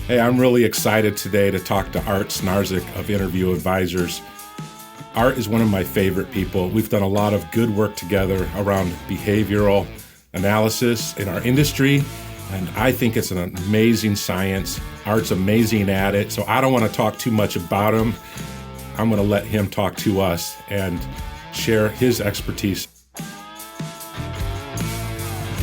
Hey, I'm really excited today to talk to Art Snarzyk of InnerView Advisors. Art is one of my favorite people. We've done a lot of good work together around behavioral analysis in our industry, and I think it's an amazing science. Art's amazing at it, so I don't want to talk too much about him. I'm going to let him talk to us and share his expertise.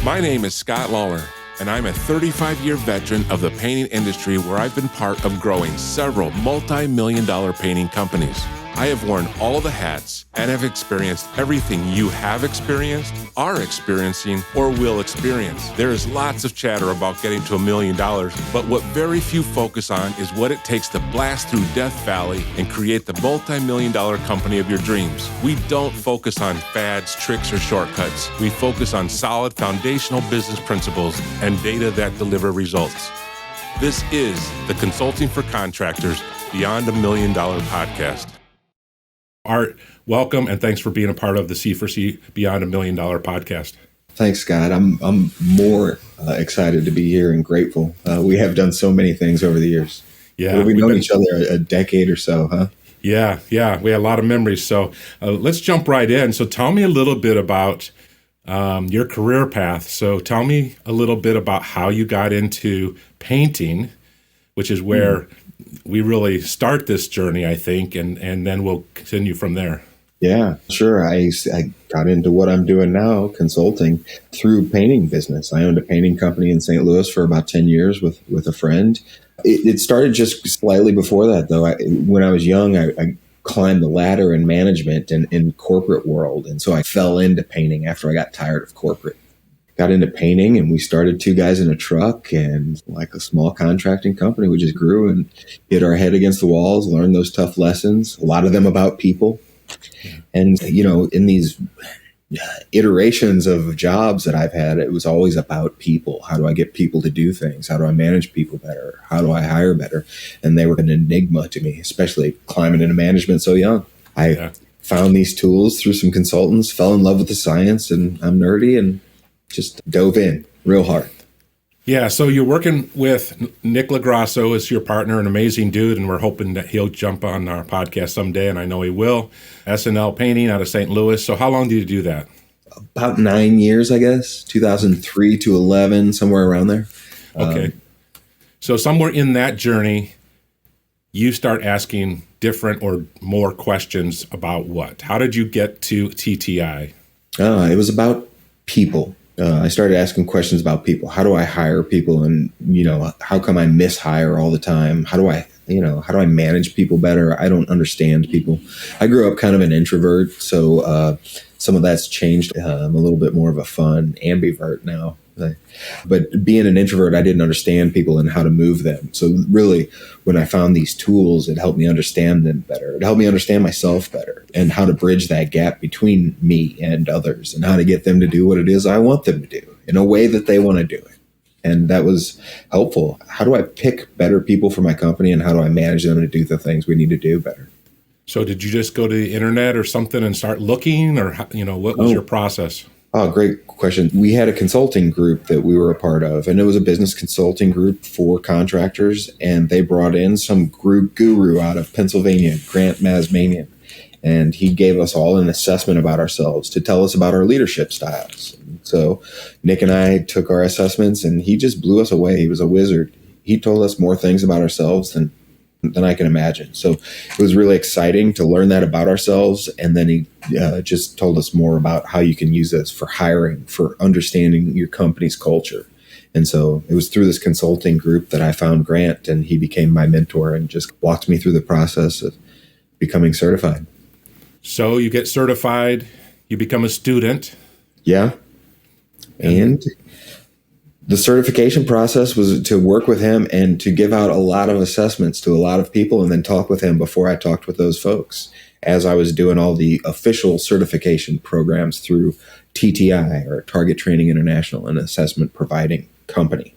My name is Scott Lawler, and I'm a 35-year veteran of the painting industry where I've been part of growing several multi-million-dollar painting companies. I have worn all the hats and have experienced everything you have experienced, are experiencing, or will experience. There is lots of chatter about getting to $1 million, but what very few focus on is what it takes to blast through Death Valley and create the multi-million-dollar company of your dreams. We don't focus on fads, tricks, or shortcuts. We focus on solid foundational business principles and data that deliver results. This is the Consulting for Contractors Beyond $1 Million podcast. Art, welcome, and thanks for being a part of the C4C Beyond $1 Million podcast. Thanks, Scott. I'm more excited to be here and grateful. We have done so many things over the years. Yeah, we've known each other a decade or so, huh? Yeah, we had a lot of memories. So let's jump right in. So tell me a little bit about your career path. So tell me a little bit about how you got into painting, which is where we really start this journey, I think, and then we'll continue from there. Yeah, sure. I got into what I'm doing now, consulting, through painting business. I owned a painting company in St. Louis for about 10 years with a friend. It started just slightly before that, though. When I was young, I climbed the ladder in management and in corporate world. And so I fell into painting after I got tired of corporate. Got into painting, and we started two guys in a truck and like a small contracting company. We just grew and hit our head against the walls, learned those tough lessons, a lot of them about people. And, in these iterations of jobs that I've had, it was always about people. How do I get people to do things? How do I manage people better? How do I hire better? And they were an enigma to me, especially climbing into management so young. I found these tools through some consultants, fell in love with the science, and I'm nerdy and just dove in real hard. Yeah, so you're working with Nick LaGrasso as your partner, an amazing dude, and we're hoping that he'll jump on our podcast someday, and I know he will. SNL Painting out of St. Louis. So how long did you do that? About 9 years, I guess, 2003 to 11, somewhere around there. Okay. So somewhere in that journey, you start asking different or more questions about what? How did you get to TTI? It was about people. I started asking questions about people. How do I hire people? And, how come I mishire all the time? How do I manage people better? I don't understand people. I grew up kind of an introvert, so some of that's changed. I'm a little bit more of a fun ambivert now. But being an introvert, I didn't understand people and how to move them. So really, when I found these tools, it helped me understand them better. It helped me understand myself better and how to bridge that gap between me and others and how to get them to do what it is I want them to do in a way that they want to do it. And that was helpful. How do I pick better people for my company, and how do I manage them to do the things we need to do better? So did you just go to the internet or something and start looking, or what was your process? Oh, great question. We had a consulting group that we were a part of, and it was a business consulting group for contractors, and they brought in some guru out of Pennsylvania, Grant Mazmanian, and he gave us all an assessment about ourselves to tell us about our leadership styles. So Nick and I took our assessments, and he just blew us away. He was a wizard. He told us more things about ourselves than I can imagine. So it was really exciting to learn that about ourselves. And then he just told us more about how you can use this for hiring, for understanding your company's culture. And so it was through this consulting group that I found Grant, and he became my mentor and just walked me through the process of becoming certified. So you get certified, you become a student. Yeah. And the certification process was to work with him and to give out a lot of assessments to a lot of people and then talk with him before I talked with those folks, as I was doing all the official certification programs through TTI, or Target Training International, an assessment providing company.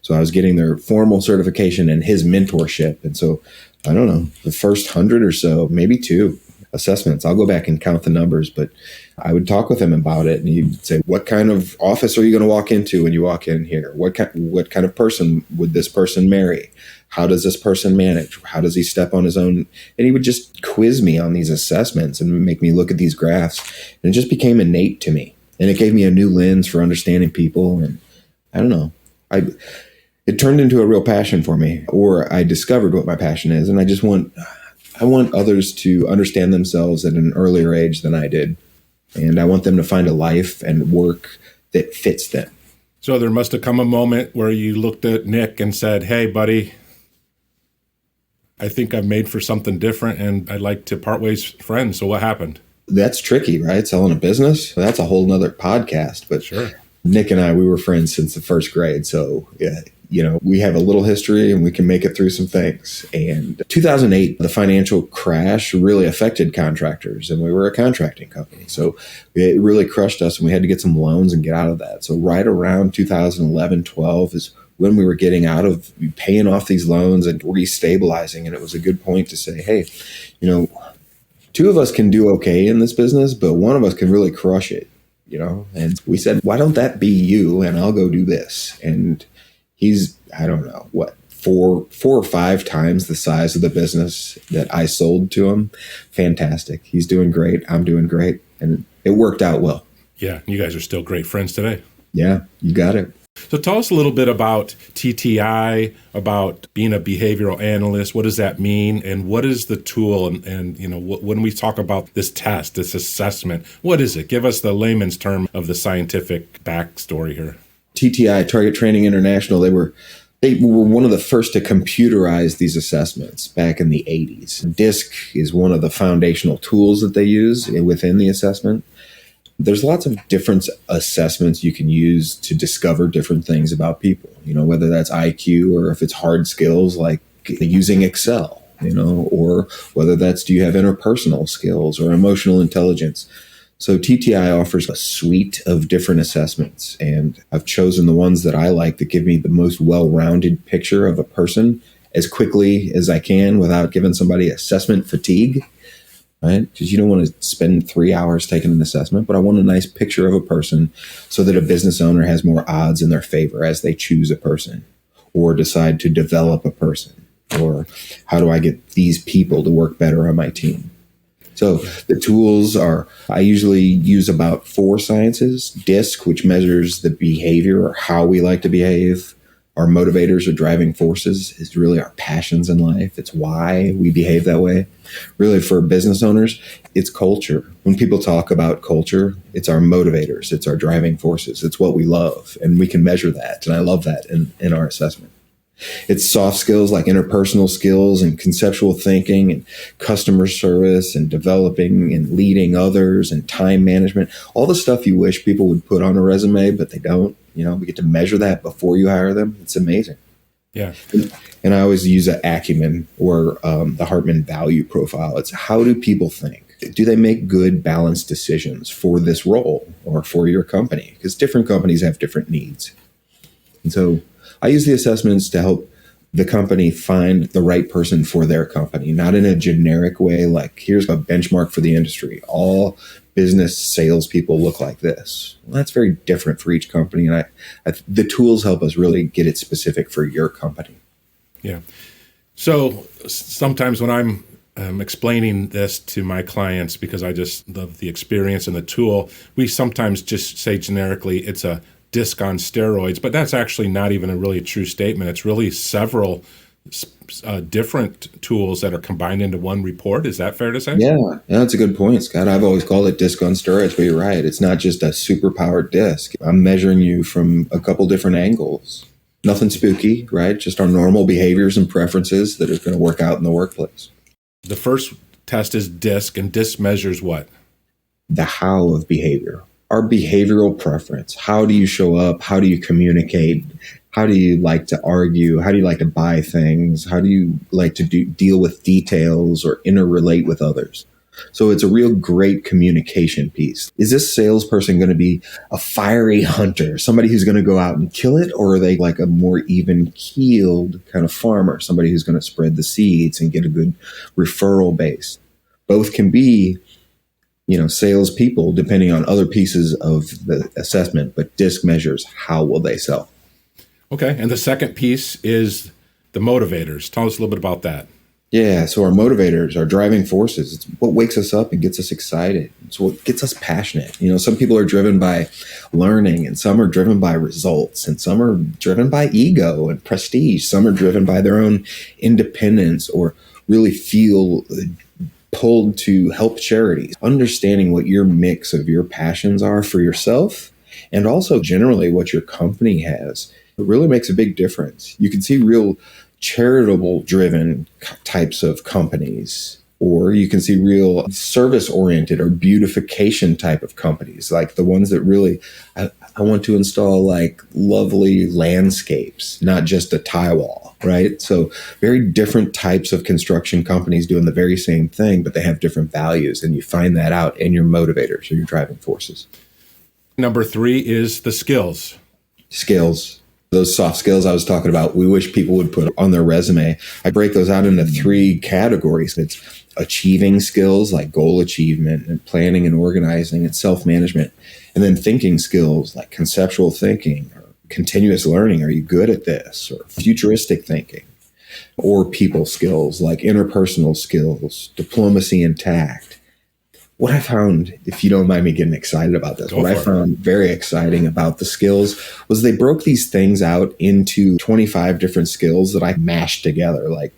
So I was getting their formal certification and his mentorship. And so, I don't know, the first 100 or so, maybe two, assessments. I'll go back and count the numbers, but I would talk with him about it. And he'd say, what kind of office are you going to walk into when you walk in here? What kind of person would this person marry? How does this person manage? How does he step on his own? And he would just quiz me on these assessments and make me look at these graphs. And it just became innate to me. And it gave me a new lens for understanding people. And I don't know, it turned into a real passion for me, or I discovered what my passion is. And I want others to understand themselves at an earlier age than I did. And I want them to find a life and work that fits them. So there must have come a moment where you looked at Nick and said, hey, buddy, I think I'm made for something different and I'd like to part ways friends. So what happened? That's tricky, right? Selling a business. That's a whole nother podcast. But sure. Nick and I, we were friends since the first grade. So yeah, we have a little history and we can make it through some things. And 2008, the financial crash really affected contractors, and we were a contracting company. So it really crushed us, and we had to get some loans and get out of that. So right around 2011, 12 is when we were getting out of paying off these loans and restabilizing. And it was a good point to say, hey, two of us can do okay in this business, but one of us can really crush it, And we said, why don't that be you? And I'll go do this. And he's, I don't know, what, four or five times the size of the business that I sold to him. Fantastic. He's doing great. I'm doing great. And it worked out well. Yeah. You guys are still great friends today. Yeah, you got it. So tell us a little bit about TTI, about being a behavioral analyst. What does that mean? And what is the tool? And when we talk about this test, this assessment, what is it? Give us the layman's term of the scientific backstory here. TTI, Target Training International, they were one of the first to computerize these assessments back in the 80s. DISC is one of the foundational tools that they use within the assessment. There's lots of different assessments you can use to discover different things about people, whether that's IQ or if it's hard skills like using Excel, or whether that's do you have interpersonal skills or emotional intelligence. So TTI offers a suite of different assessments, and I've chosen the ones that I like that give me the most well-rounded picture of a person as quickly as I can without giving somebody assessment fatigue. Right? Because you don't want to spend 3 hours taking an assessment, but I want a nice picture of a person so that a business owner has more odds in their favor as they choose a person or decide to develop a person, or how do I get these people to work better on my team? So the tools are, I usually use about 4 sciences. DISC, which measures the behavior or how we like to behave. Our motivators or driving forces is really our passions in life. It's why we behave that way. Really, for business owners, it's culture. When people talk about culture, it's our motivators. It's our driving forces. It's what we love. And we can measure that. And I love that in our assessment. It's soft skills like interpersonal skills and conceptual thinking and customer service and developing and leading others and time management. All the stuff you wish people would put on a resume, but they don't. We get to measure that before you hire them. It's amazing. Yeah. And I always use an Acumen or the Hartman value profile. It's how do people think? Do they make good, balanced decisions for this role or for your company? Because different companies have different needs. And so I use the assessments to help the company find the right person for their company, not in a generic way, like here's a benchmark for the industry. All business salespeople look like this. Well, that's very different for each company. And the tools help us really get it specific for your company. Yeah. So sometimes when I'm explaining this to my clients, because I just love the experience and the tool, we sometimes just say generically it's a DISC on steroids, but that's actually not even a really true statement. It's really several different tools that are combined into one report. Is that fair to say? Yeah, that's a good point, Scott. I've always called it DISC on steroids, but you're right. It's not just a superpowered DISC. I'm measuring you from a couple different angles. Nothing spooky, right? Just our normal behaviors and preferences that are going to work out in the workplace. The first test is DISC, and DISC measures what? The how of behavior. Our behavioral preference. How do you show up? How do you communicate? How do you like to argue? How do you like to buy things? How do you like to deal with details or interrelate with others? So it's a real great communication piece. Is this salesperson going to be a fiery hunter, somebody who's going to go out and kill it? Or are they like a more even-keeled kind of farmer, somebody who's going to spread the seeds and get a good referral base? Both can be, salespeople depending on other pieces of the assessment, but DISC measures how will they sell. Okay. And the second piece is the motivators. Tell us a little bit about that. Yeah, so our motivators, our driving forces, it's what wakes us up and gets us excited. It's what gets us passionate. Some people are driven by learning, and some are driven by results, and some are driven by ego and prestige. Some are driven by their own independence or really feel pulled to help charities. Understanding what your mix of your passions are for yourself and also generally what your company has, it really makes a big difference. You can see real charitable driven types of companies, or you can see real service oriented or beautification type of companies, like the ones that really, I want to install like lovely landscapes, not just a tile wall, right? So very different types of construction companies doing the very same thing, but they have different values. And you find that out in your motivators or your driving forces. Number 3 is the skills. Skills. Those soft skills I was talking about, we wish people would put on their resume. I break those out into 3 categories. It's achieving skills like goal achievement and planning and organizing and self-management. And then thinking skills like conceptual thinking or continuous learning. Are you good at this? Or futuristic thinking. Or people skills like interpersonal skills, diplomacy and tact. What I found, if you don't mind me getting excited about this, what I found very exciting about the skills was they broke these things out into 25 different skills that I mashed together. Like,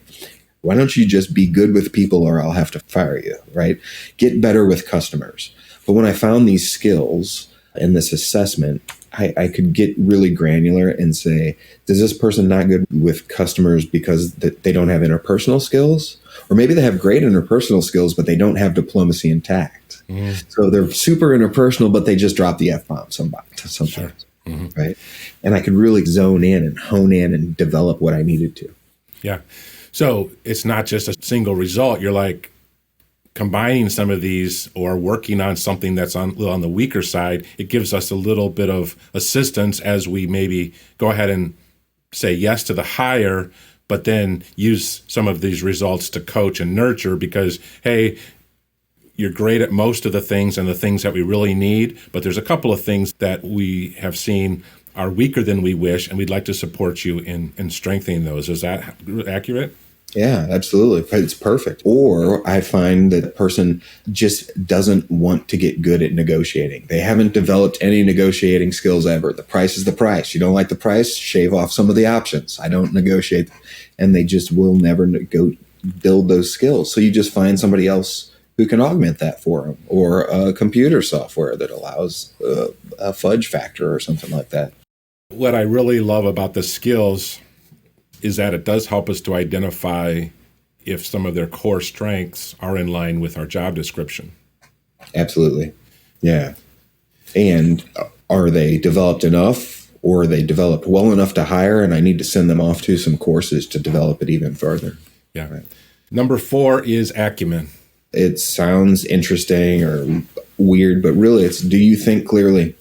why don't you just be good with people or I'll have to fire you, right? Get better with customers. But when I found these skills in this assessment, I could get really granular and say, does this person not good with customers because they don't have interpersonal skills? Or maybe they have great interpersonal skills, but they don't have diplomacy and tact. So they're super interpersonal, but they just drop the F-bomb sometimes, Sure. right? And I could really zone in and hone in and develop what I needed to. Yeah. So it's not just a single result. You're like combining some of these or working on something that's on the weaker side. It gives us a little bit of assistance as we maybe go ahead and say yes to the hire, but then use some of these results to coach and nurture because, hey, you're great at most of the things and the things that we really need, but there's a couple of things that we have seen are weaker than we wish, and we'd like to support you in strengthening those. Is that accurate? Yeah, absolutely. It's perfect. Or I find that the person just doesn't want to get good at negotiating. They haven't developed any negotiating skills ever. The price is the price. You don't like the price, shave off some of the options. I don't negotiate. And they just will never go build those skills. So you just find somebody else who can augment that for them, or a computer software that allows a fudge factor or something like that. What I really love about the skills is that it does help us to identify if some of their core strengths are in line with our job description. Absolutely. Yeah. And are they developed enough, or are they developed well enough to hire? And I need to send them off to some courses to develop it even further. Yeah. Right. Number 4 is Acumen. It sounds interesting or weird, but really it's, do you think clearly?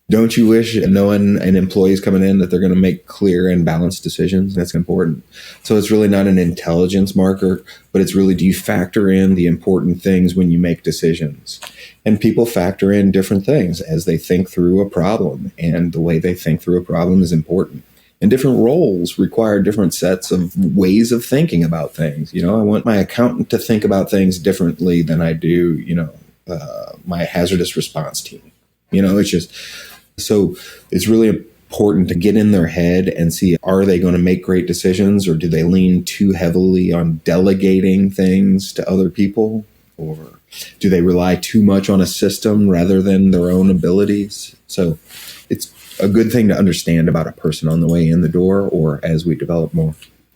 Don't you wish knowing an employee is coming in that they're going to make clear and balanced decisions? That's important. So it's really not an intelligence marker, but it's really, do you factor in the important things when you make decisions? And people factor in different things as they think through a problem, and the way they think through a problem is important. And different roles require different sets of ways of thinking about things. I want my accountant to think about things differently than I do, my hazardous response team. It's just, so it's really important to get in their head and see, are they going to make great decisions, or do they lean too heavily on delegating things to other people? Or do they rely too much on a system rather than their own abilities? So it's a good thing to understand about a person on the way in the door or as we develop more.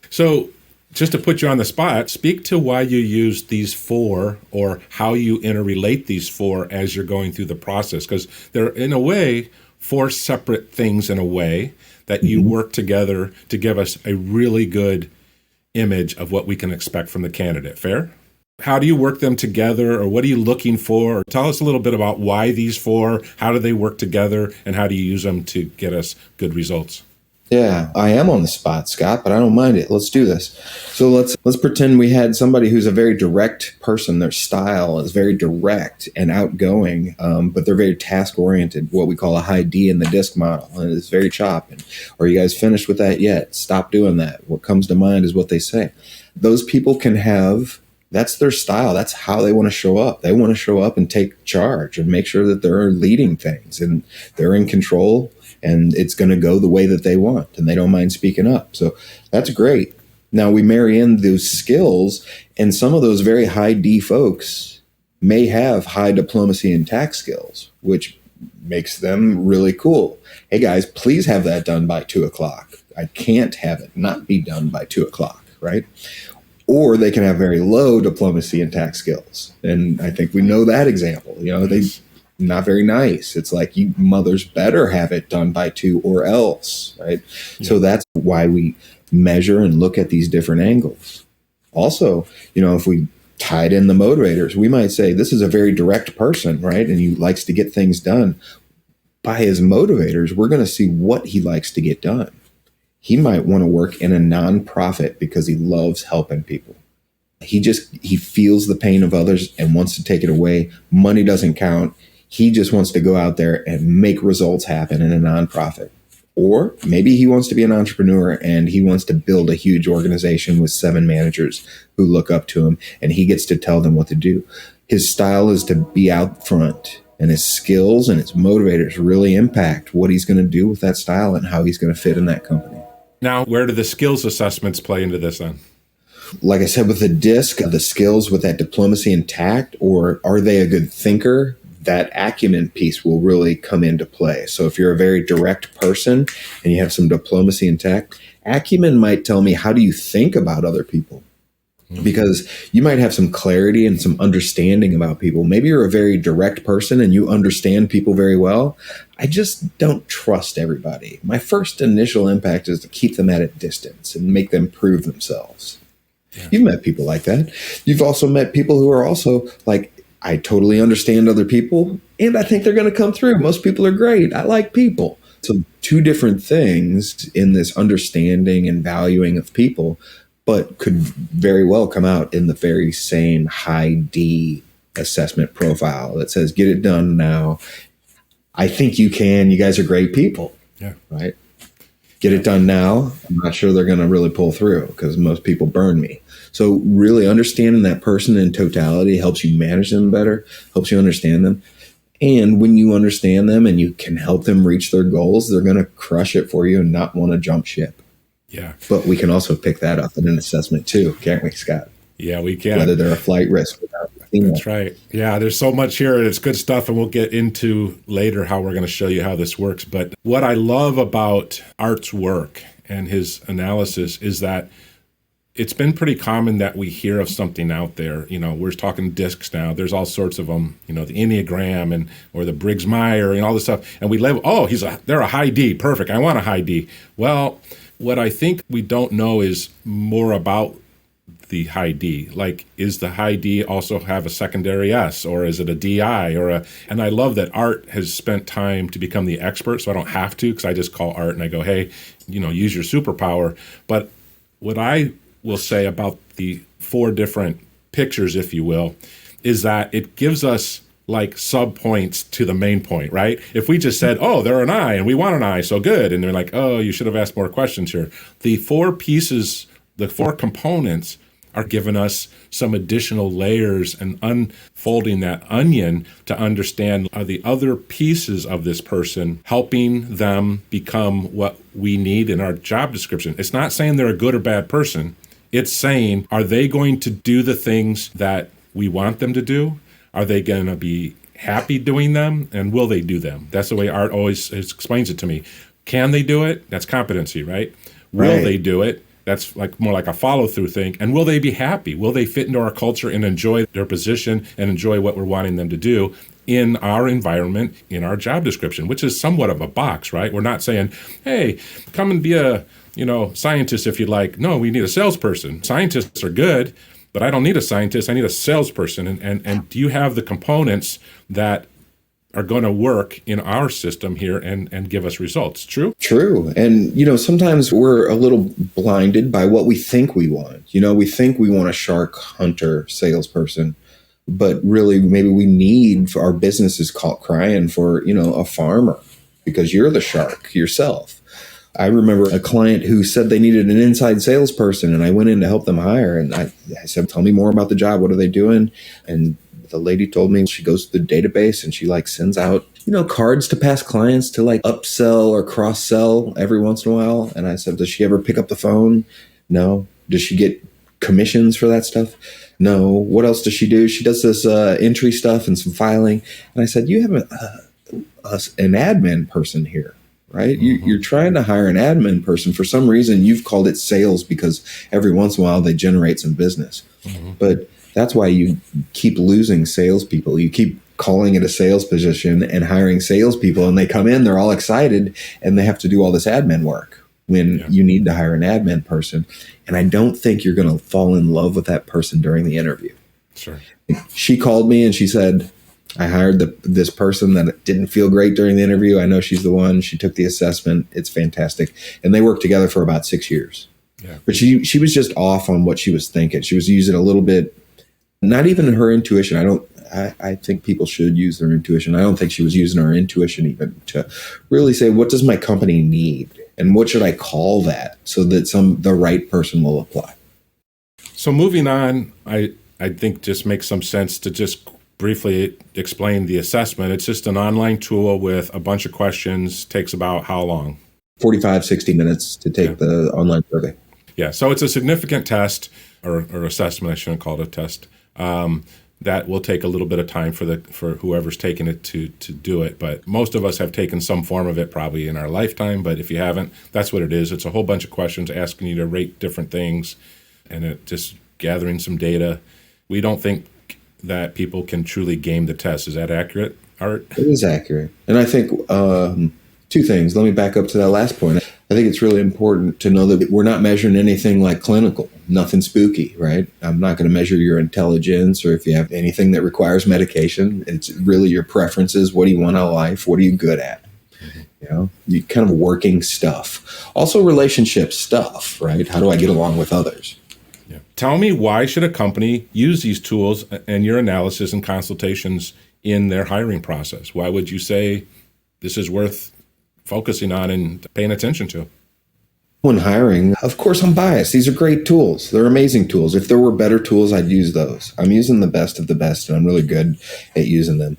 So just to put you on the spot, speak to why you use these 4 or how you interrelate these 4 as you're going through the process, because they're, in a way, 4 separate things in a way that you work together to give us a really good image of what we can expect from the candidate. Fair? How do you work them together, or what are you looking for? Or tell us a little bit about why these 4, how do they work together, and how do you use them to get us good results? Yeah, I am on the spot, Scott, but I don't mind it. Let's do this. So let's pretend we had somebody who's a very direct person. Their style is very direct and outgoing, but they're very task oriented. What we call a high D in the disc model, and it's very chopping. Are you guys finished with that yet? Stop doing that. What comes to mind is what they say. Those people can have. That's their style. That's how they want to show up. They want to show up and take charge and make sure that they're leading things and they're in control, and it's going to go the way that they want, and they don't mind speaking up. So that's great. Now we marry in those skills, and some of those very high D folks may have high diplomacy and tax skills, which makes them really cool. Hey guys, please have that done by 2:00. I can't have it not be done by 2:00, right? Or they can have very low diplomacy and tax skills. And I think we know that example. They not very nice. It's like, you mothers better have it done by 2 or else, right? Yeah. So that's why we measure and look at these different angles. Also, if we tied in the motivators, we might say this is a very direct person, right? And he likes to get things done. By his motivators, we're going to see what he likes to get done. He might want to work in a nonprofit because he loves helping people. He feels the pain of others and wants to take it away. Money doesn't count. He just wants to go out there and make results happen in a nonprofit. Or maybe he wants to be an entrepreneur and he wants to build a huge organization with 7 managers who look up to him, and he gets to tell them what to do. His style is to be out front, and his skills and his motivators really impact what he's going to do with that style and how he's going to fit in that company. Now, where do the skills assessments play into this then? Like I said, with the DISC, the skills with that diplomacy and tact, or are they a good thinker? That Acumen piece will really come into play. So if you're a very direct person and you have some diplomacy and tact, Acumen might tell me, how do you think about other people? Because you might have some clarity and some understanding about people. Maybe you're a very direct person and you understand people very well. I just don't trust everybody. My first initial impact is to keep them at a distance and make them prove themselves. Yeah. You've met people like that. You've also met people who are also like, I totally understand other people and I think they're going to come through. Most people are great. I like people. So 2 different things in this understanding and valuing of people, but could very well come out in the very same high D assessment profile that says, get it done now. I think you can. You guys are great people. Yeah. Right? Get it done now. I'm not sure they're going to really pull through because most people burn me. So really understanding that person in totality helps you manage them better, helps you understand them. And when you understand them and you can help them reach their goals, they're going to crush it for you and not want to jump ship. Yeah. But we can also pick that up in an assessment too, can't we, Scott? Yeah, we can. Whether they're a flight risk without. That's right. Yeah, there's so much here, and it's good stuff, and we'll get into later how we're going to show you how this works. But what I love about Art's work and his analysis is that it's been pretty common that we hear of something out there. We're talking discs now. There's all sorts of them, the Enneagram or the Briggs-Meyer and all this stuff. And we label, they're a high D. Perfect. I want a high D. Well, what I think we don't know is more about the high D. Like, is the high D also have a secondary S, or is it a DI and I love that Art has spent time to become the expert, so I don't have to, because I just call Art and I go, hey, use your superpower. But what I will say about the 4 different pictures, if you will, is that it gives us like sub-points to the main point, right? If we just said, they're an I and we want an I, so good. And they're like, you should have asked more questions here. The 4 pieces, the 4 components are giving us some additional layers and unfolding that onion to understand, are the other pieces of this person helping them become what we need in our job description? It's not saying they're a good or bad person. It's saying, are they going to do the things that we want them to do? Are they going to be happy doing them? And will they do them? That's the way Art always explains it to me. Can they do it? That's competency, right? Will they do it? That's more like a follow-through thing. And will they be happy? Will they fit into our culture and enjoy their position and enjoy what we're wanting them to do in our environment, in our job description, which is somewhat of a box, right? We're not saying, hey, come and be a scientist if you'd like. No, we need a salesperson. Scientists are good, but I don't need a scientist. I need a salesperson. And do you have the components that are going to work in our system here and give us results. True? True. And, sometimes we're a little blinded by what we think we want. We think we want a shark hunter salesperson, but really maybe we need, our business is crying for, a farmer, because you're the shark yourself. I remember a client who said they needed an inside salesperson, and I went in to help them hire. And I said, tell me more about the job. What are they doing? And the lady told me she goes to the database and she sends out, cards to past clients to upsell or cross sell every once in a while. And I said, does she ever pick up the phone? No. Does she get commissions for that stuff? No. What else does she do? She does this entry stuff and some filing. And I said, you have an admin person here, right? Mm-hmm. You're trying to hire an admin person. For some reason, you've called it sales because every once in a while they generate some business. Mm-hmm. But that's why you keep losing salespeople. You keep calling it a sales position and hiring salespeople, and they come in, they're all excited, and they have to do all this admin work when you need to hire an admin person. And I don't think you're going to fall in love with that person during the interview. Sure. She called me and she said, I hired this person that didn't feel great during the interview. I know she's the one. She took the assessment. It's fantastic. And they worked together for about 6 years. Yeah. But she was just off on what she was thinking. She was using a little bit, not even her intuition. I think people should use their intuition. I don't think she was using her intuition even to really say, what does my company need? And what should I call that so that the right person will apply? So moving on, I think just makes some sense to just briefly explain the assessment. It's just an online tool with a bunch of questions. Takes about how long? 45, 60 minutes to take the online survey. Yeah, so it's a significant test or assessment. I shouldn't call it a test. That will take a little bit of time for whoever's taking it to do it. But most of us have taken some form of it probably in our lifetime. But if you haven't, that's what it is. It's a whole bunch of questions asking you to rate different things, and it just gathering some data. We don't think that people can truly game the test. Is that accurate, Art? It is accurate. And I think two things. Let me back up to that last point. I think it's really important to know that we're not measuring anything like clinical, nothing spooky, right? I'm not going to measure your intelligence or if you have anything that requires medication. It's really your preferences. What do you want out of life? What are you good at? You kind of working stuff. Also relationship stuff, right? How do I get along with others? Yeah. Tell me, why should a company use these tools and your analysis and consultations in their hiring process? Why would you say this is worth focusing on and paying attention to? When hiring, of course, I'm biased. These are great tools. They're amazing tools. If there were better tools, I'd use those. I'm using the best of the best, and I'm really good at using them.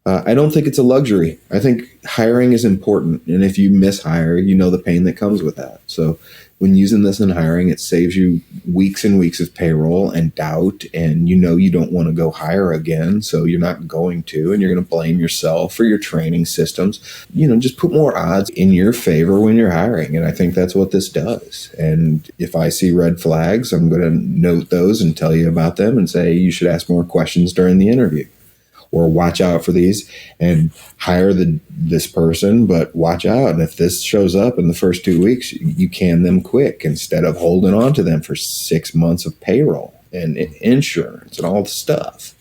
I don't think it's a luxury. I think hiring is important. And if you mishire, you know the pain that comes with that. So when using this in hiring, it saves you weeks and weeks of payroll and doubt. And you don't want to go hire again. So you're not going to, and you're going to blame yourself for your training systems. Just put more odds in your favor when you're hiring. And I think that's what this does. And if I see red flags, I'm going to note those and tell you about them and say, you should ask more questions during the interview. Or watch out for these and hire this person, but watch out. And if this shows up in the first 2 weeks, you can them quick instead of holding on to them for 6 months of payroll and insurance and all the stuff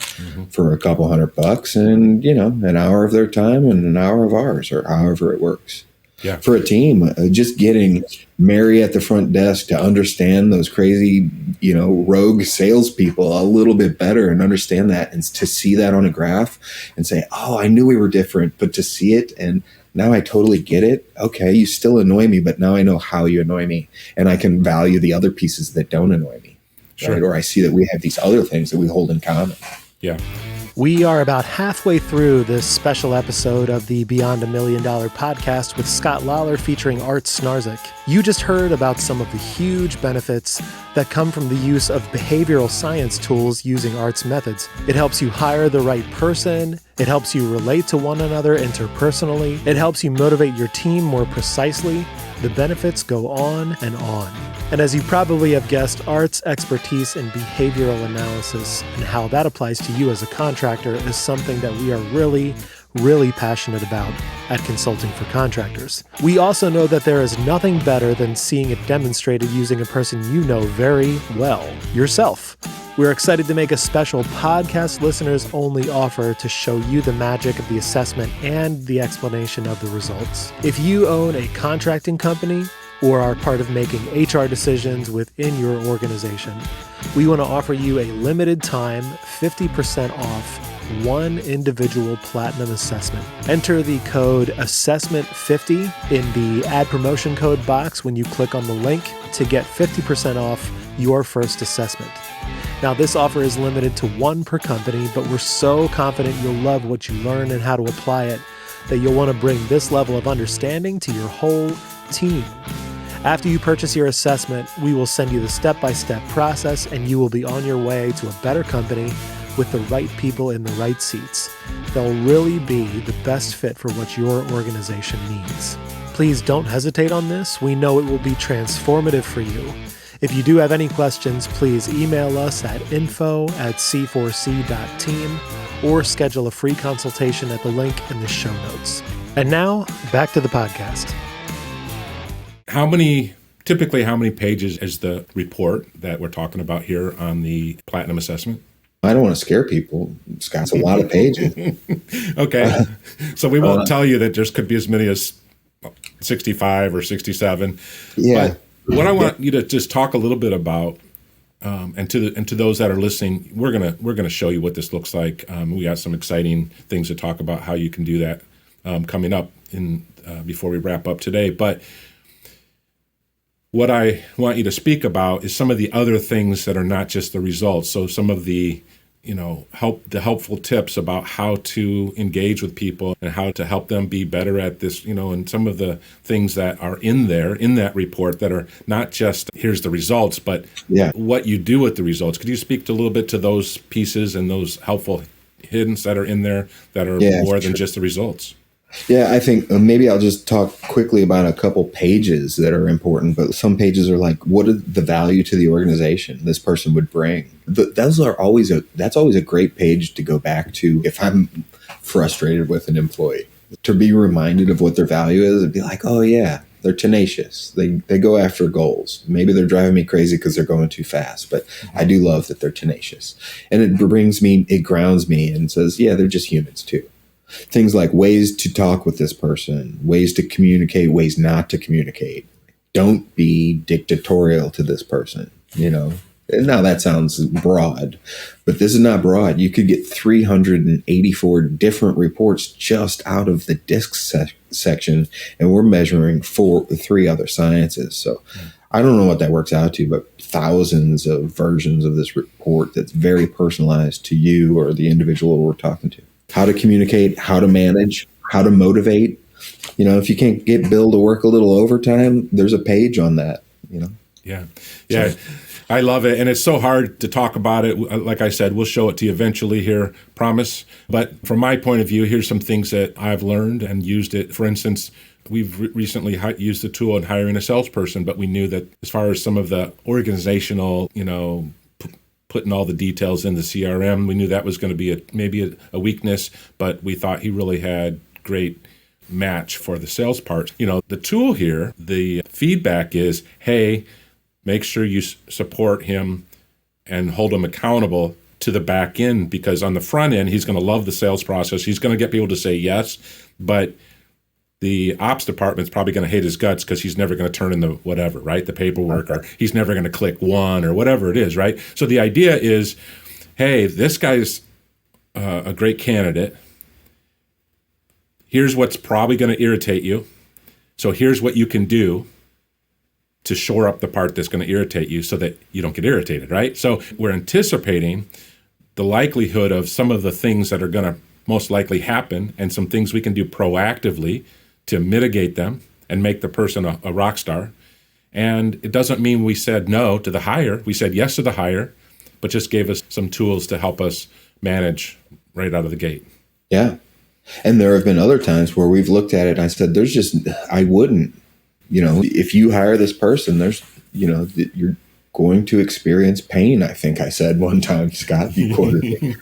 for a couple $100 and, an hour of their time and an hour of ours, or however it works. Yeah. For a team, just getting Mary at the front desk to understand those crazy, rogue salespeople a little bit better and understand that, and to see that on a graph and say, oh, I knew we were different, but to see it and now I totally get it. Okay, you still annoy me, but now I know how you annoy me, and I can value the other pieces that don't annoy me. Sure. Right? Or I see that we have these other things that we hold in common. Yeah. We are about halfway through this special episode of the Beyond $1 Million podcast with Scott Lawler featuring Art Snarzyk. You just heard about some of the huge benefits that come from the use of behavioral science tools using Art's methods. It helps you hire the right person. It helps you relate to one another interpersonally. It helps you motivate your team more precisely. The benefits go on and on. And as you probably have guessed, Art's expertise in behavioral analysis and how that applies to you as a contractor is something that we are really, really passionate about at Consulting for Contractors. We also know that there is nothing better than seeing it demonstrated using a person you know very well, yourself. We're excited to make a special podcast listeners only offer to show you the magic of the assessment and the explanation of the results. If you own a contracting company or are part of making HR decisions within your organization, we want to offer you a limited time 50% off one individual platinum assessment. Enter the code assessment50 in the add promotion code box when you click on the link to get 50% off your first assessment. Now, this offer is limited to one per company, but we're so confident you'll love what you learn and how to apply it that you'll want to bring this level of understanding to your whole team. After you purchase your assessment, we will send you the step-by-step process and you will be on your way to a better company with the right people in the right seats. They'll really be the best fit for what your organization needs. Please don't hesitate on this. We know it will be transformative for you. If you do have any questions, please email us at info@c4c.team or schedule a free consultation at the link in the show notes. And now, back to the podcast. How many pages is the report that we're talking about here on the Platinum Assessment? I don't want to scare people. Scott's a lot of pages. Okay. So we won't tell you that there could be as many as 65 or 67. Yeah. But what I want you to just talk a little bit about, and to those that are listening, we're gonna show you what this looks like. We got some exciting things to talk about how you can do that coming up before we wrap up today. But what I want you to speak about is some of the other things that are not just the results. So some of the helpful tips about how to engage with people and how to help them be better at this, and some of the things that are in that report that are not just here's the results, but what you do with the results. Could you speak a little bit to those pieces and those helpful hints that are in there that are more than just the results? Yeah, I think maybe I'll just talk quickly about a couple pages that are important, but some pages are like, what is the value to the organization this person would bring? That's always a great page to go back to if I'm frustrated with an employee, to be reminded of what their value is and be like, oh yeah, they're tenacious. They go after goals. Maybe they're driving me crazy because they're going too fast, but I do love that they're tenacious. And it grounds me and says, yeah, they're just humans too. Things like ways to talk with this person, ways to communicate, ways not to communicate. Don't be dictatorial to this person, And now that sounds broad, but this is not broad. You could get 384 different reports just out of the DISC section, and we're measuring 3 other sciences. So I don't know what that works out to, but thousands of versions of this report that's very personalized to you or the individual we're talking to. How to communicate, how to manage, how to motivate. If you can't get Bill to work a little overtime, there's a page on that, Yeah. I love it. And it's so hard to talk about it. Like I said, we'll show it to you eventually here, promise. But from my point of view, here's some things that I've learned and used it. For instance, we've recently used the tool in hiring a salesperson, but we knew that as far as some of the organizational, putting all the details in the CRM, we knew that was going to be maybe a weakness, but we thought he really had great match for the sales part. The tool here, the feedback is, hey, make sure you support him and hold him accountable to the back end, because on the front end, he's going to love the sales process. He's going to get people to say yes, but the ops department's probably going to hate his guts because he's never going to turn in the whatever, right? The paperwork, or he's never going to click one or whatever it is, right? So the idea is, hey, this guy's a great candidate. Here's what's probably going to irritate you. So here's what you can do to shore up the part that's going to irritate you so that you don't get irritated, right? So we're anticipating the likelihood of some of the things that are going to most likely happen and some things we can do proactively to mitigate them and make the person a rock star. And it doesn't mean we said no to the hire. We said yes to the hire, but just gave us some tools to help us manage right out of the gate. Yeah. And there have been other times where we've looked at it and I said, I wouldn't, if you hire this person, you're going to experience pain. I think I said one time, Scott, you quoted me.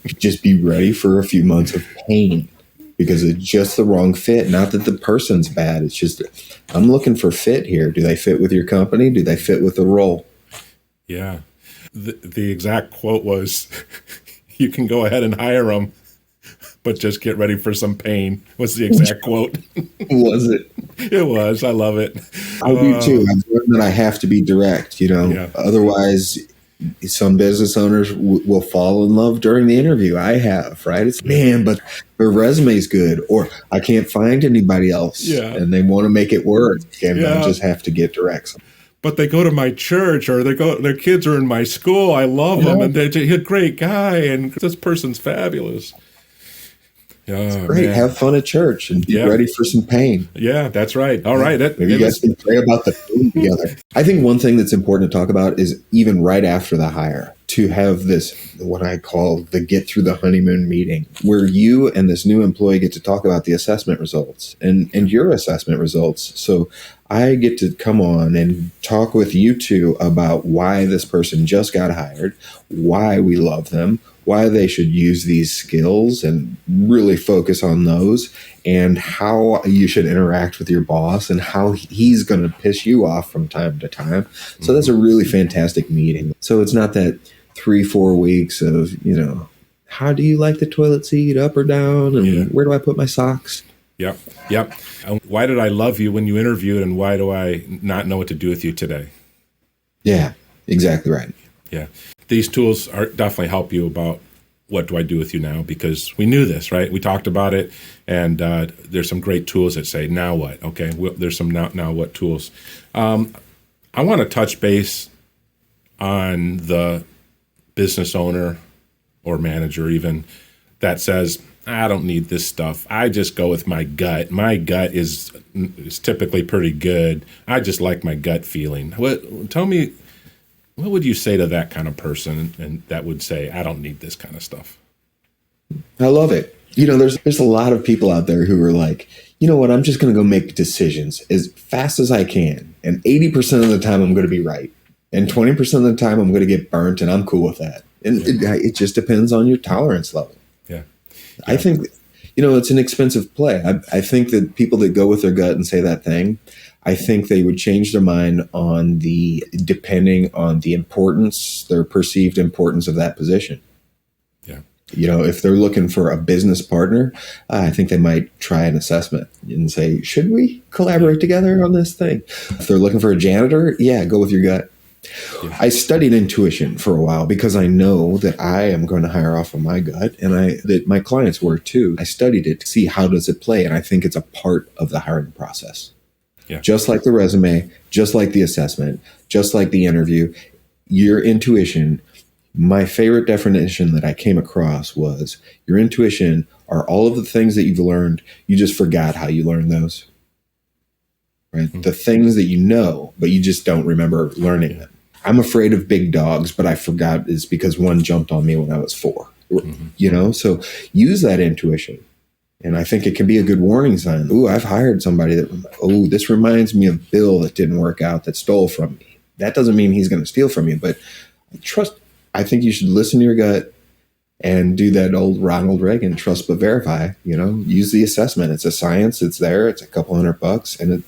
Just be ready for a few months of pain because it's just the wrong fit. Not that the person's bad. It's just, I'm looking for fit here. Do they fit with your company? Do they fit with the role? Yeah. the exact quote was, "You can go ahead and hire them, but just get ready for some pain." Was the exact quote. Was it? It was. I love it. I do too. I've learned that I have to be direct, Yeah. Otherwise some business owners will fall in love during the interview. I have, right? It's, man, but their resume's good, or I can't find anybody else. Yeah. And they want to make it work. And I just have to get direct. But they go to my church, or their kids are in my school. I love them, and they're a great guy, and this person's fabulous. It's great. Man. Have fun at church and be ready for some pain. Yeah, that's right. All right. Maybe you guys can pray about the pain together. I think one thing that's important to talk about is even right after the hire, to have this, what I call the get through the honeymoon meeting, where you and this new employee get to talk about the assessment results and your assessment results. So I get to come on and talk with you two about why this person just got hired, why we love them, why they should use these skills and really focus on those, and how you should interact with your boss and how he's going to piss you off from time to time. So that's a really fantastic meeting. So it's not that 3-4 weeks of, how do you like the toilet seat, up or down? And where do I put my socks? Yep. And why did I love you when you interviewed, and why do I not know what to do with you today? Yeah, exactly right. Yeah. These tools definitely help you about what do I do with you now, because we knew this, right? We talked about it, and there's some great tools that say, now what? Okay, there's some now what tools. I want to touch base on the business owner or manager even that says, I don't need this stuff. I just go with my gut. My gut is typically pretty good. I just like my gut feeling. Tell me, what would you say to that kind of person, and that would say, I don't need this kind of stuff? I love it. There's a lot of people out there who are like, you know what, I'm just going to go make decisions as fast as I can. And 80% of the time I'm going to be right. And 20% of the time I'm going to get burnt, and I'm cool with that. And it just depends on your tolerance level. Yeah. I think, it's an expensive play. I think that people that go with their gut and say that thing, I think they would change their mind depending on the importance, their perceived importance of that position. Yeah. If they're looking for a business partner, I think they might try an assessment and say, should we collaborate together on this thing? If they're looking for a janitor, go with your gut. Yeah. I studied intuition for a while because I know that I am going to hire off of my gut, and that my clients were too. I studied it to see how does it play, and I think it's a part of the hiring process. Yeah. Just like the resume, just like the assessment, just like the interview, your intuition. My favorite definition that I came across was your intuition are all of the things that you've learned. You just forgot how you learned those. Right? Mm-hmm. The things that you know, but you just don't remember learning them. I'm afraid of big dogs, but I forgot is because one jumped on me when I was 4. Mm-hmm. So use that intuition. And I think it can be a good warning sign. Ooh, I've hired somebody this reminds me of Bill that didn't work out, that stole from me. That doesn't mean he's going to steal from you, but I think you should listen to your gut and do that old Ronald Reagan, trust but verify, use the assessment. It's a science. It's there. It's a couple $100. And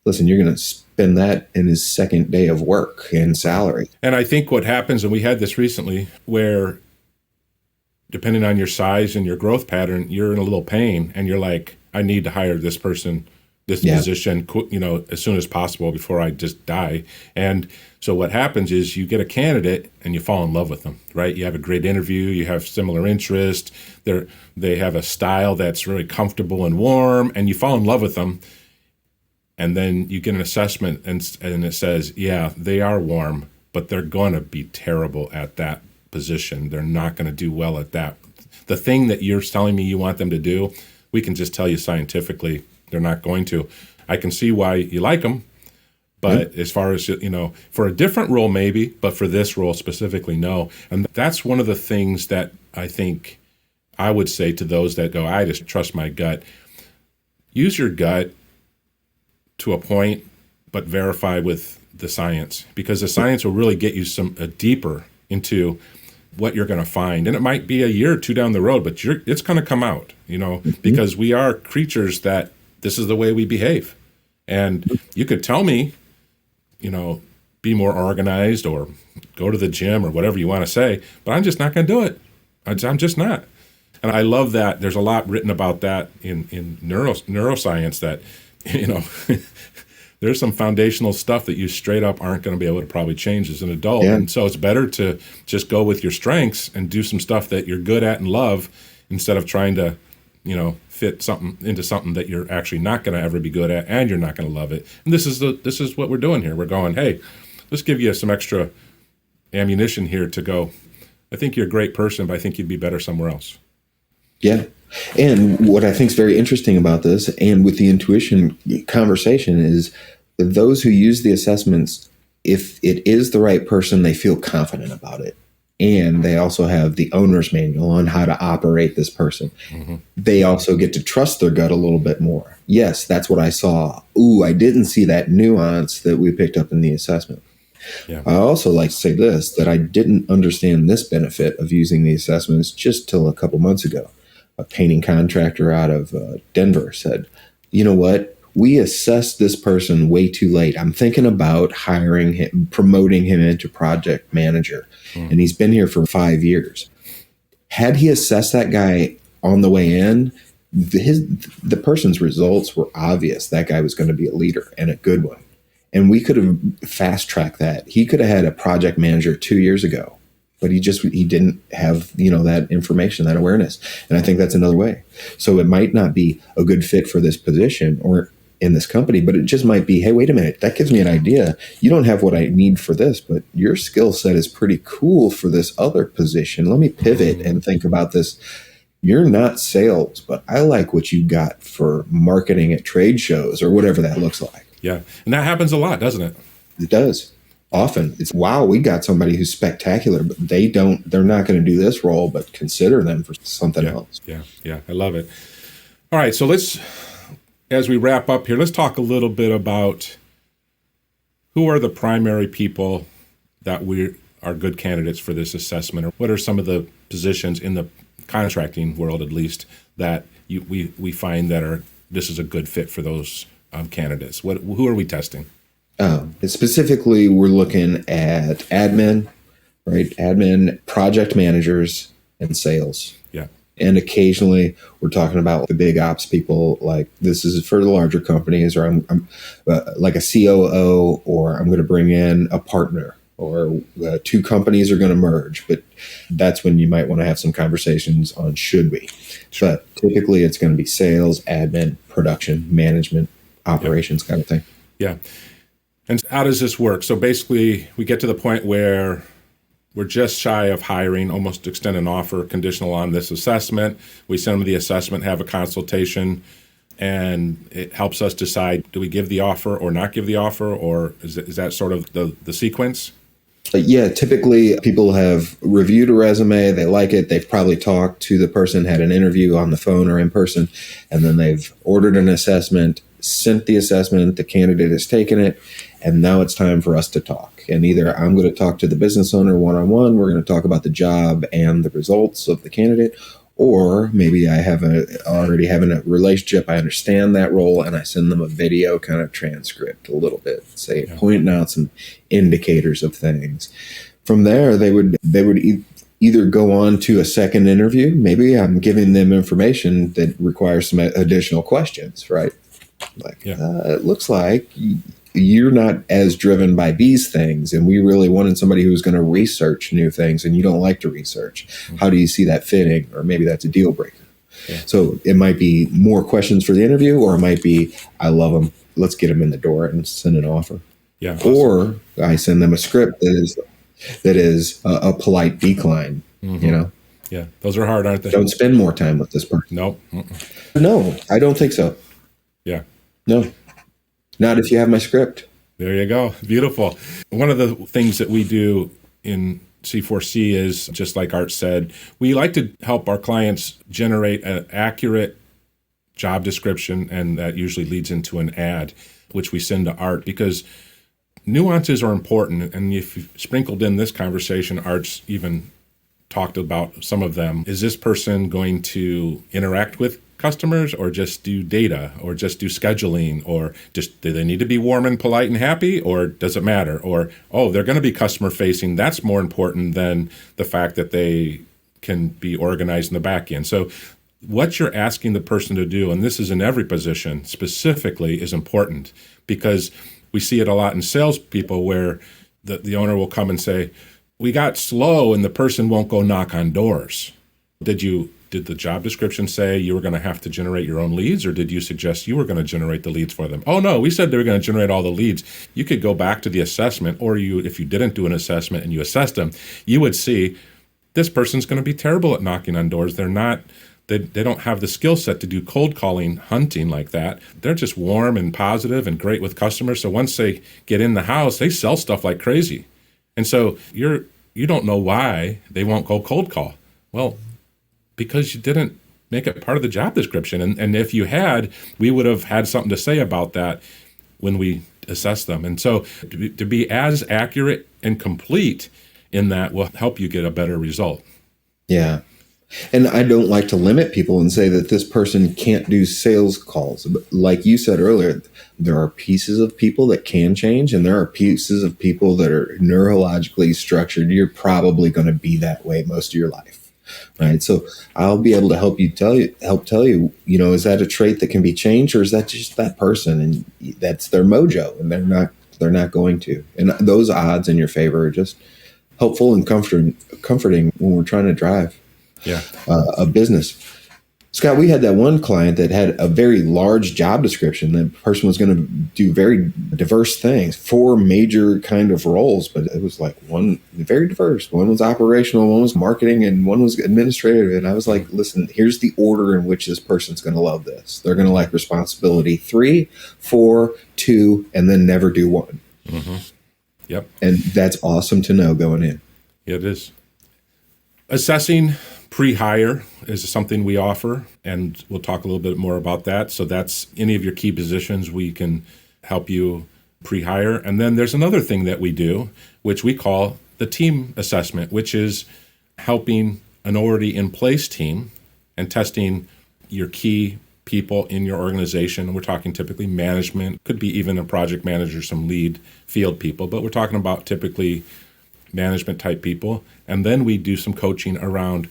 listen, you're going to spend that in his second day of work and salary. And I think what happens, and we had this recently, where depending on your size and your growth pattern, you're in a little pain, and you're like, I need to hire this person, this position, as soon as possible before I just die. And so what happens is you get a candidate and you fall in love with them, right? You have a great interview, you have similar interests, they have a style that's really comfortable and warm, and you fall in love with them. And then you get an assessment and it says, yeah, they are warm, but they're going to be terrible at that position. They're not going to do well at that. The thing that you're telling me you want them to do, we can just tell you scientifically they're not going to. I can see why you like them, but as far as, for a different role maybe, but for this role specifically, no. And that's one of the things that I think I would say to those that go, I just trust my gut. Use your gut to a point, but verify with the science, because the science will really get you deeper into what you're going to find. And it might be a year or two down the road, but it's going to come out, because we are creatures that this is the way we behave. And you could tell me, be more organized or go to the gym or whatever you want to say, but I'm just not going to do it. I'm just not. And I love that. There's a lot written about that in neuroscience that, there's some foundational stuff that you straight up aren't going to be able to probably change as an adult. Yeah. And so it's better to just go with your strengths and do some stuff that you're good at and love instead of trying to, fit something into something that you're actually not going to ever be good at and you're not going to love it. And this is what we're doing here. We're going, hey, let's give you some extra ammunition here to go, I think you're a great person, but I think you'd be better somewhere else. Yeah. And what I think is very interesting about this and with the intuition conversation is those who use the assessments, if it is the right person, they feel confident about it. And they also have the owner's manual on how to operate this person. Mm-hmm. They also get to trust their gut a little bit more. Yes, that's what I saw. Ooh, I didn't see that nuance that we picked up in the assessment. Yeah. I also like to say this, that I didn't understand this benefit of using the assessments just till a couple months ago. A painting contractor out of Denver said, you know what? We assessed this person way too late. I'm thinking about hiring him, promoting him into project manager. And he's been here for 5 years. Had he assessed that guy on the way in, the person's results were obvious. That guy was going to be a leader and a good one. And we could have fast tracked that. He could have had a project manager 2 years ago, but he didn't have, that information, that awareness. And I think that's another way. So it might not be a good fit for this position or in this company, but it just might be, hey, wait a minute, that gives me an idea. You don't have what I need for this, but your skill set is pretty cool for this other position. Let me pivot and think about this. You're not sales, but I like what you got for marketing at trade shows or whatever that looks like. Yeah. And that happens a lot, doesn't it? It does. Often it's, wow, we got somebody who's spectacular, but they're not going to do this role, but consider them for something else. Yeah. Yeah. I love it. All right. So as we wrap up here, let's talk a little bit about who are the primary people that are good candidates for this assessment, or what are some of the positions in the contracting world, at least, that we find that this is a good fit for those candidates. Who are we testing? Specifically, we're looking at admin, right? Admin, project managers, and sales. Yeah. And occasionally we're talking about the big ops people, like this is for the larger companies, or I'm like a COO, or I'm going to bring in a partner, or two companies are going to merge. But that's when you might want to have some conversations on should we. But typically it's going to be sales, admin, production, management, operations kind of thing. Yeah. And how does this work? So basically we get to the point where we're just shy of hiring, almost extend an offer conditional on this assessment. We send them the assessment, have a consultation, and it helps us decide, do we give the offer or not give the offer, or is that sort of the sequence? Yeah, typically people have reviewed a resume, they like it, they've probably talked to the person, had an interview on the phone or in person, and then they've ordered an assessment, sent the assessment, the candidate has taken it, and now it's time for us to talk. And either I'm going to talk to the business owner one-on-one, we're going to talk about the job and the results of the candidate, or maybe I already have a relationship, I understand that role, and I send them a video kind of transcript a little bit, pointing out some indicators of things. From there, they would either go on to a second interview. Maybe I'm giving them information that requires some additional questions, right? It looks like you're not as driven by these things, and we really wanted somebody who's going to research new things, and you don't like to research. Mm-hmm. How do you see that fitting? Or maybe that's a deal breaker. Yeah. So it might be more questions for the interview, or it might be, I love them, let's get them in the door and send an offer. Yeah. Awesome. Or I send them a script that is a polite decline. Mm-hmm. Yeah, those are hard, aren't they? Don't spend more time with this person. Nope. No, I don't think so. Yeah. No. Not if you have my script. There you go. Beautiful. One of the things that we do in C4C is, just like Art said, we like to help our clients generate an accurate job description, and that usually leads into an ad, which we send to Art, because nuances are important. And if you've sprinkled in this conversation, Art's even talked about some of them. Is this person going to interact with customers, or just do data, or just do scheduling, or just do they need to be warm and polite and happy, or does it matter? Or, oh, they're going to be customer facing. That's more important than the fact that they can be organized in the back end. So what you're asking the person to do, and this is in every position specifically, is important, because we see it a lot in salespeople where the owner will come and say, we got slow and the person won't go knock on doors. Did the job description say you were going to have to generate your own leads, or did you suggest you were going to generate the leads for them? Oh, no, we said they were going to generate all the leads. You could go back to the assessment, or if you didn't do an assessment and you assessed them, you would see this person's going to be terrible at knocking on doors. They don't have the skill set to do cold calling, hunting like that. They're just warm and positive and great with customers. So once they get in the house, they sell stuff like crazy. And so you don't know why they won't go cold call. Well, because you didn't make it part of the job description. And if you had, we would have had something to say about that when we assess them. And so to be as accurate and complete in that will help you get a better result. Yeah. And I don't like to limit people and say that this person can't do sales calls. But like you said earlier, there are pieces of people that can change, and there are pieces of people that are neurologically structured. You're probably going to be that way most of your life. Right. So I'll be able to help tell you, is that a trait that can be changed, or is that just that person and that's their mojo and they're not going to. And those odds in your favor are just helpful and comforting when we're trying to drive a business. Scott, we had that one client that had a very large job description. The person was going to do very diverse things, 4 major kind of roles, but it was like one very diverse. One was operational, one was marketing, and one was administrative. And I was like, listen, here's the order in which this person's going to love this. They're going to like responsibility 3, 4, 2, and then never do 1. Mm-hmm. Yep. And that's awesome to know going in. It is. Assessing pre-hire is something we offer, and we'll talk a little bit more about that. So that's any of your key positions we can help you pre-hire. And then there's another thing that we do, which we call the team assessment, which is helping an already in place team and testing your key people in your organization. We're talking typically management, could be even a project manager, some lead field people, but we're talking about typically management type people. And then we do some coaching around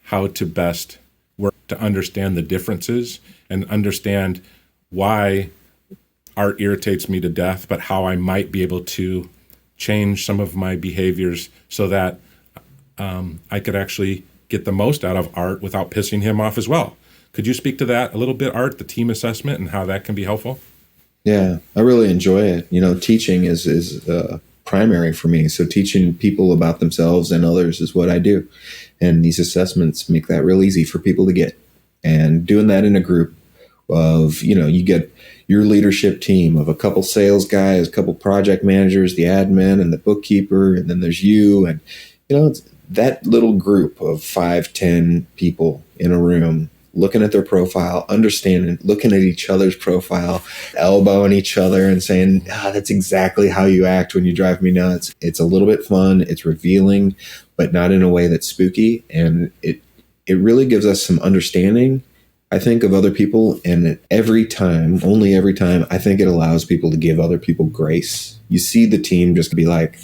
how to best work to understand the differences and understand why art irritates me to death, but how I might be able to change some of my behaviors so that I could actually get the most out of Art without pissing him off as well. Could you speak to that a little bit, Art, the team assessment and how that can be helpful? Yeah, I really enjoy it. Teaching is primary for me. So teaching people about themselves and others is what I do. And these assessments make that real easy for people to get. And doing that in a group of, you get your leadership team of a couple sales guys, a couple project managers, the admin and the bookkeeper, and then there's you. And, it's that little group of 5, 10 people in a room looking at their profile, understanding, looking at each other's profile, elbowing each other and saying, that's exactly how you act when you drive me nuts. It's a little bit fun. It's revealing, but not in a way that's spooky. And it really gives us some understanding, I think, of other people. And only every time, I think it allows people to give other people grace. You see the team just be like,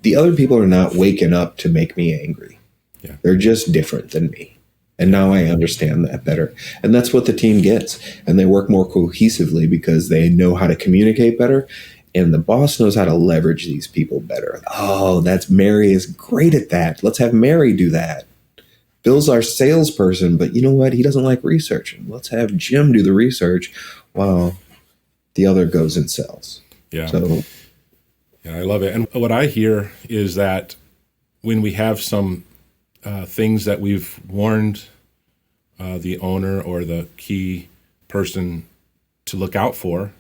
the other people are not waking up to make me angry. Yeah. They're just different than me. And now I understand that better. And that's what the team gets. And they work more cohesively because they know how to communicate better. And the boss knows how to leverage these people better. Oh, Mary is great at that. Let's have Mary do that. Bill's our salesperson, but you know what? He doesn't like research. Let's have Jim do the research while the other goes and sells. Yeah. I love it. And what I hear is that when we have some things that we've warned the owner or the key person to look out for,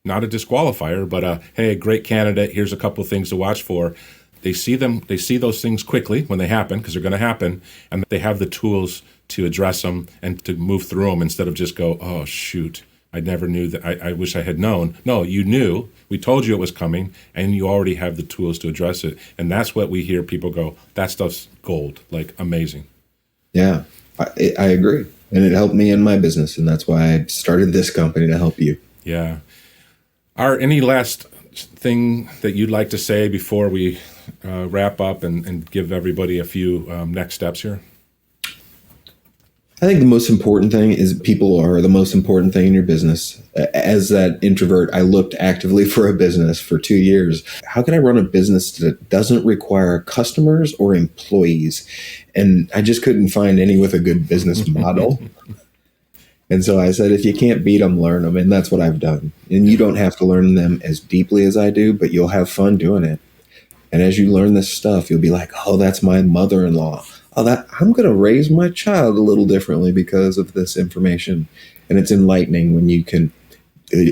not a disqualifier, but hey, great candidate, here's a couple of things to watch for. They see those things quickly when they happen, because they're going to happen, and they have the tools to address them and to move through them instead of just go, oh, shoot, I never knew that. I wish I had known. No, you knew. We told you it was coming, and you already have the tools to address it. And that's what we hear people go, that stuff's gold, like amazing. Yeah, I agree. And it helped me in my business. And that's why I started this company, to help you. Yeah. Art, any last thing that you'd like to say before we wrap up and give everybody a few next steps here? I think the most important thing is people are the most important thing in your business. As that introvert, I looked actively for a business for 2 years. How can I run a business that doesn't require customers or employees? And I just couldn't find any with a good business model. And so I said, if you can't beat them, learn them. And that's what I've done. And you don't have to learn them as deeply as I do, but you'll have fun doing it. And as you learn this stuff, you'll be like, oh, that's my mother-in-law. I'm going to raise my child a little differently because of this information. And it's enlightening when you can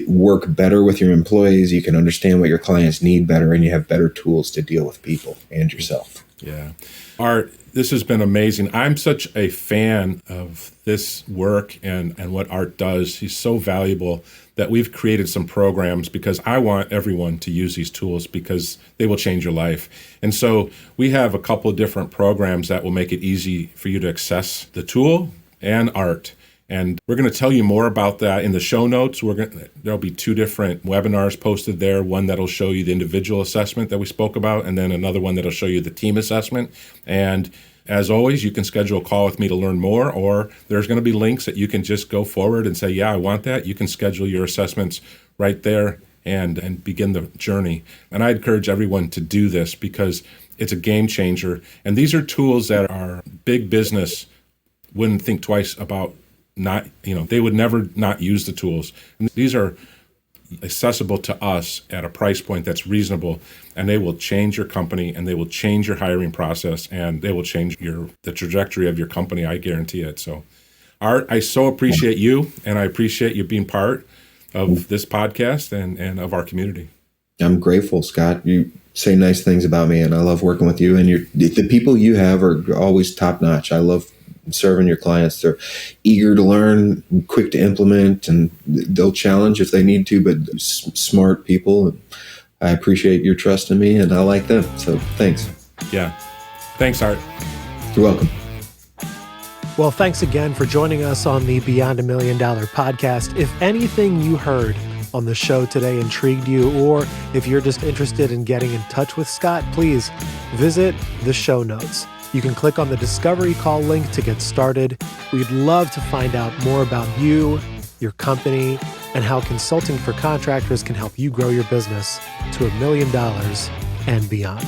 work better with your employees. You can understand what your clients need better, and you have better tools to deal with people and yourself. Yeah. Art, this has been amazing. I'm such a fan of this work and what Art does. He's so valuable that we've created some programs because I want everyone to use these tools because they will change your life. And so we have a couple of different programs that will make it easy for you to access the tool and Art. And we're going to tell you more about that in the show notes. There'll be 2 different webinars posted there. One that'll show you the individual assessment that we spoke about, and then another one that'll show you the team assessment. And as always, you can schedule a call with me to learn more, or there's going to be links that you can just go forward and say, yeah, I want that. You can schedule your assessments right there and begin the journey. And I encourage everyone to do this because it's a game changer. And these are tools that our big business wouldn't think twice about. They would never not use the tools. And these are accessible to us at a price point that's reasonable, and they will change your company, and they will change your hiring process, and they will change the trajectory of your company. I guarantee it. So, Art, I so appreciate you, and I appreciate you being part of this podcast and of our community. I'm grateful, Scott. You say nice things about me, and I love working with you. And the people you have are always top notch. I love serving your clients. They're eager to learn, quick to implement, and they'll challenge if they need to, but smart people. I appreciate your trust in me, and I like them. So thanks. Yeah. Thanks, Art. You're welcome. Well, thanks again for joining us on the Beyond $1 Million podcast. If anything you heard on the show today intrigued you, or if you're just interested in getting in touch with Scott, please visit the show notes. You can click on the Discovery Call link to get started. We'd love to find out more about you, your company, and how consulting for contractors can help you grow your business to $1 million and beyond.